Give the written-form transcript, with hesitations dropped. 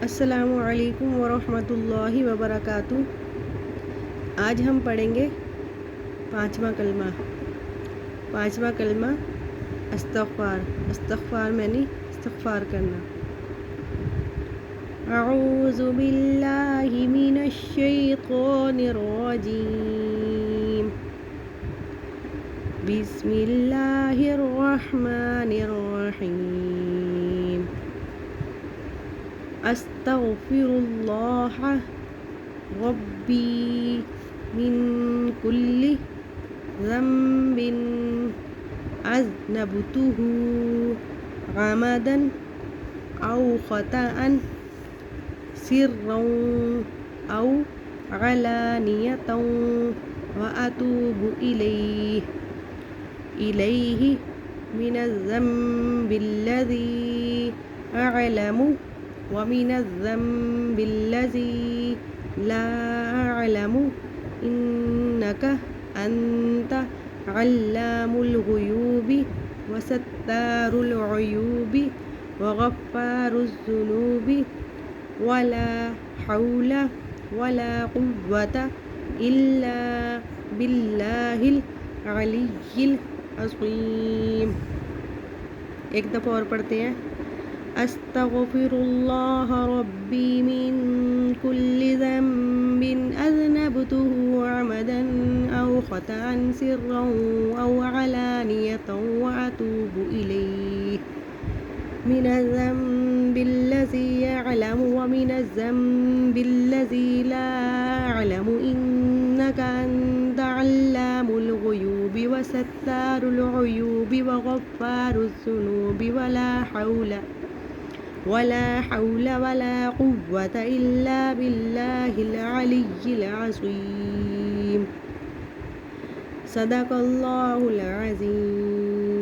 السلام علیکم ورحمۃ اللہ وبرکاتہ۔ آج ہم پڑھیں گے پانچواں کلمہ استغفار یعنی استغفار کرنا۔ اعوذ باللہ من الشیطان الرجیم، بسم اللہ الرحمن الرحیم۔ استغفر اللہ ربی من کل ذنب اذنبته عمدا او خطأ سرا او علانیة واتوب الیہ من الذنب الذی اعلم ومن الذنب الذي لا أعلم إنك أنت علام الغيوب وستار العيوب وغفار الذنوب ولا حول ولا قوة إلا بالله العلي العظيم۔ ایک دفعہ اور پڑھتے ہیں۔ استغفر اللہ ربی من کل ذنب اذنبته عمدا او خطأ سرا او علانیة واتوب الیہ من الذنب الذی یعلم ومن الذنب الذی لا اعلم انک انت علام الغیوب وستار العیوب وغفار الذنوب ولا حول ولا قوة إلا بالله العلي العظيم۔ صدق اللہ العظیم۔